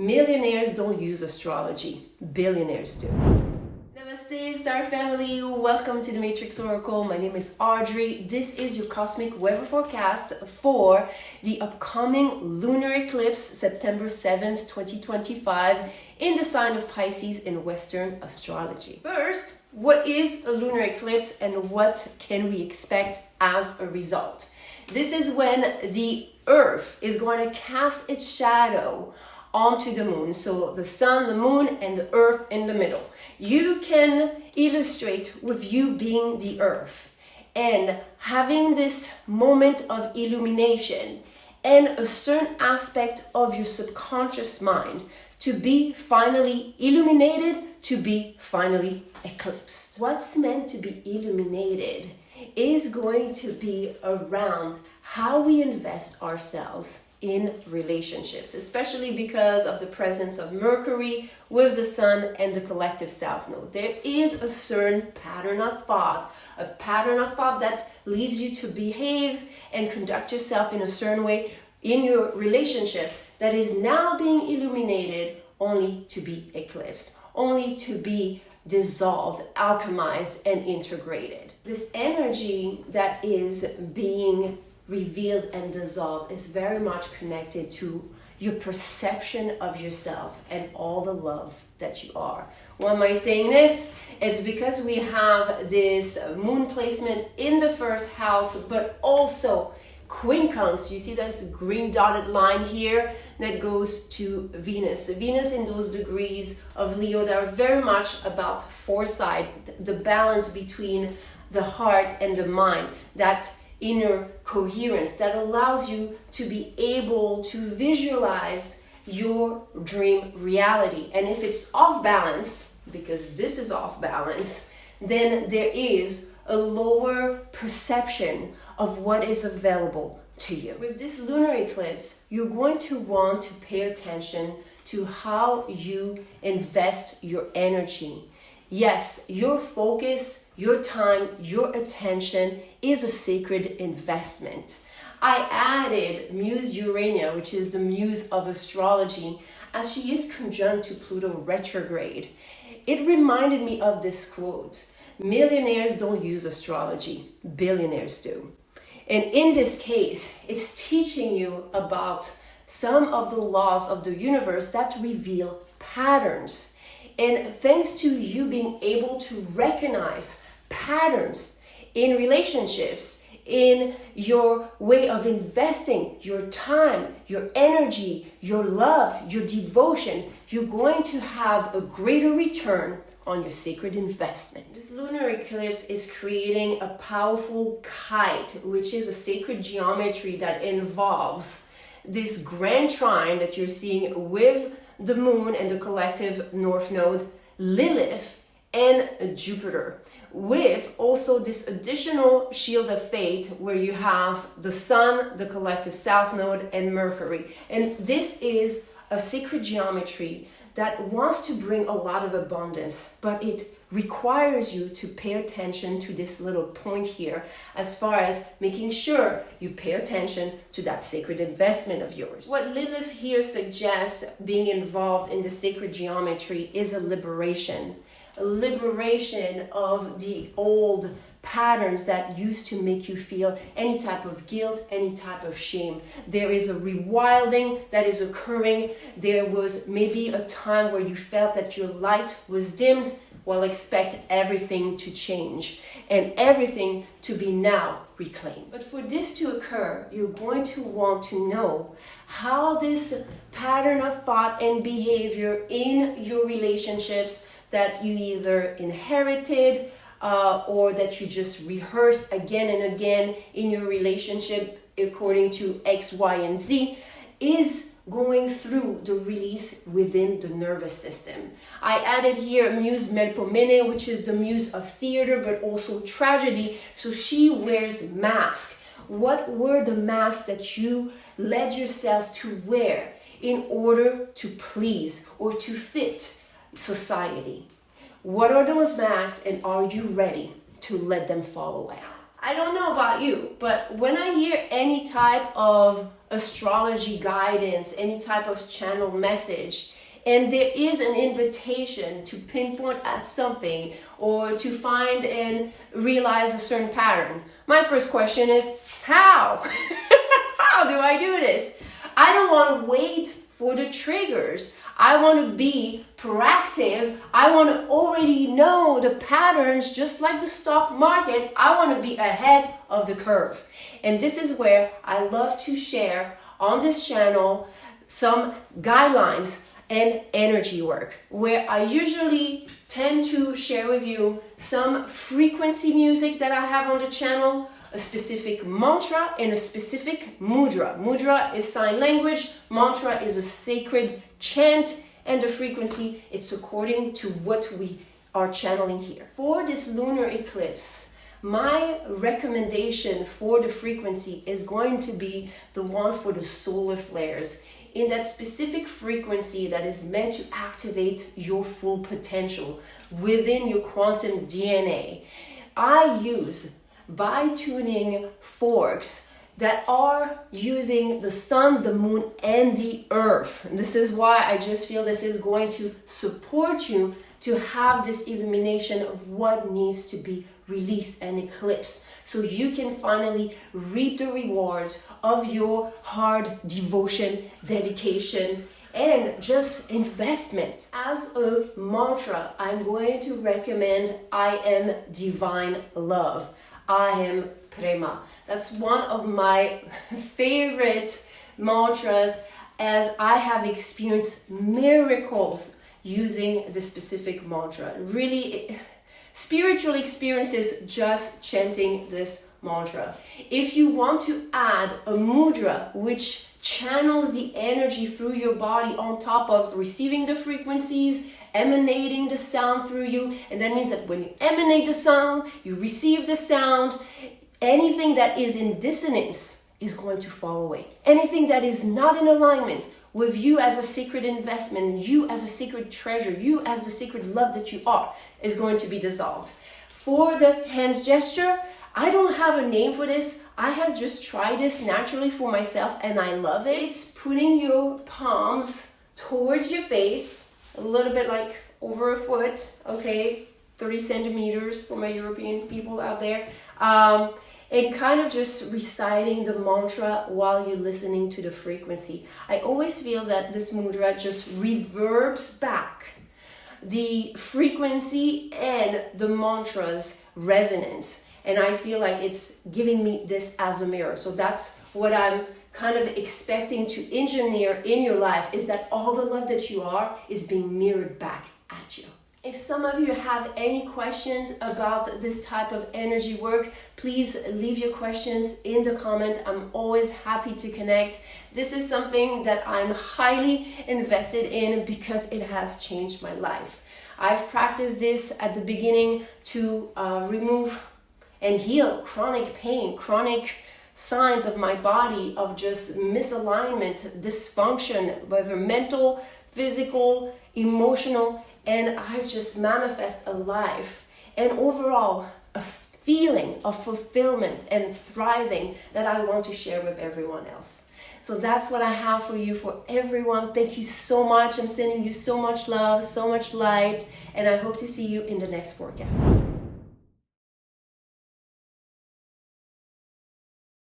Millionaires don't use astrology, billionaires do. Namaste, Star Family. Welcome to the Matrix Oracle. My name is Audrey. This is your cosmic weather forecast for the upcoming lunar eclipse, September 7th, 2025, in the sign of Pisces in Western astrology. First, what is a lunar eclipse and what can we expect as a result? This is when the Earth is going to cast its shadow onto the moon. So the sun, the moon, and the earth in the middle. You can illustrate with you being the earth and having this moment of illumination and a certain aspect of your subconscious mind to be finally illuminated, to be finally eclipsed. What's meant to be illuminated is going to be around how we invest ourselves in relationships, especially because of the presence of Mercury with the Sun and the collective South Node. There is a certain pattern of thought, that leads you to behave and conduct yourself in a certain way in your relationship that is now being illuminated only to be eclipsed, only to be dissolved, alchemized, and integrated. This energy that is being revealed and dissolved is very much connected to your perception of yourself and all the love that you are. Why am I saying this? It's because we have this moon placement in the first house, but also quincunx. You see this green dotted line here that goes to Venus. Venus in those degrees of Leo that are very much about foresight, the balance between the heart and the mind, that inner coherence that allows you to be able to visualize your dream reality. And if it's off balance, because this is off balance, then there is a lower perception of what is available to you. With this lunar eclipse, you're going to want to pay attention to how you invest your energy. Yes, your focus, your time, your attention is a sacred investment. I added Muse Urania, which is the muse of astrology, as she is conjunct to Pluto retrograde. It reminded me of this quote: millionaires don't use astrology, billionaires do. And in this case, it's teaching you about some of the laws of the universe that reveal patterns. And thanks to you being able to recognize patterns in relationships, in your way of investing your time, your energy, your love, your devotion, you're going to have a greater return on your sacred investment. This lunar eclipse is creating a powerful kite, which is a sacred geometry that involves this grand trine that you're seeing with the moon and the collective north node, Lilith, and Jupiter, with also this additional shield of fate where you have the sun, the collective south node, and Mercury. And this is a sacred geometry that wants to bring a lot of abundance, but it requires you to pay attention to this little point here as far as making sure you pay attention to that sacred investment of yours. What Lilith here suggests being involved in the sacred geometry is a liberation of the old patterns that used to make you feel any type of guilt, any type of shame. There is a rewilding that is occurring. There was maybe a time where you felt that your light was dimmed. Well, expect everything to change and everything to be now reclaimed. But for this to occur, you're going to want to know how this pattern of thought and behavior in your relationships that you either inherited or that you just rehearsed again and again in your relationship according to X, Y, and Z is going through the release within the nervous system. I added here Muse Melpomene, which is the muse of theater, but also tragedy. So she wears masks. What were the masks that you led yourself to wear in order to please or to fit society? What are those masks, and are you ready to let them fall away? I don't know about you, but when I hear any type of astrology guidance, any type of channel message, and there is an invitation to pinpoint at something or to find and realize a certain pattern, my first question is, how? How do I do this? I don't want to wait for the triggers. I want to be proactive. I want to already know the patterns, just like the stock market. I want to be ahead of the curve. And this is where I love to share on this channel some guidelines and energy work, where I usually tend to share with you some frequency music that I have on the channel, a specific mantra, and a specific mudra. Mudra is sign language, mantra is a sacred chant, and the frequency, it's according to what we are channeling here. For this lunar eclipse, my recommendation for the frequency is going to be the one for the solar flares, in that specific frequency that is meant to activate your full potential within your quantum DNA. I use bi-tuning forks that are using the sun, the moon, and the earth. This is why I just feel this is going to support you to have this illumination of what needs to be released and eclipsed, so you can finally reap the rewards of your hard devotion, dedication, and just investment. As a mantra, I'm going to recommend I am divine love. Ahem, Prema. That's one of my favorite mantras, as I have experienced miracles using this specific mantra. Really, spiritual experiences just chanting this mantra. If you want to add a mudra which channels the energy through your body on top of receiving the frequencies, emanating the sound through you, and that means that when you emanate the sound, you receive the sound, anything that is in dissonance is going to fall away. Anything that is not in alignment with you as a sacred investment, you as a sacred treasure, you as the sacred love that you are, is going to be dissolved. For the hands gesture, I don't have a name for this. I have just tried this naturally for myself and I love it. It's putting your palms towards your face, a little bit like over a foot, okay, 30 centimeters for my European people out there. And kind of just reciting the mantra while you're listening to the frequency. I always feel that this mudra just reverbs back the frequency and the mantra's resonance. And I feel like it's giving me this as a mirror. So that's what I'm kind of expecting to engineer in your life, is that all the love that you are is being mirrored back at you. If some of you have any questions about this type of energy work, please leave your questions in the comment. I'm always happy to connect. This is something that I'm highly invested in because it has changed my life. I've practiced this at the beginning to remove and heal chronic pain, chronic signs of my body of just misalignment, dysfunction, whether mental, physical, emotional, and I just manifest a life and overall a feeling of fulfillment and thriving that I want to share with everyone else. So that's what I have for you, for everyone. Thank you so much. I'm sending you so much love, so much light, and I hope to see you in the next forecast.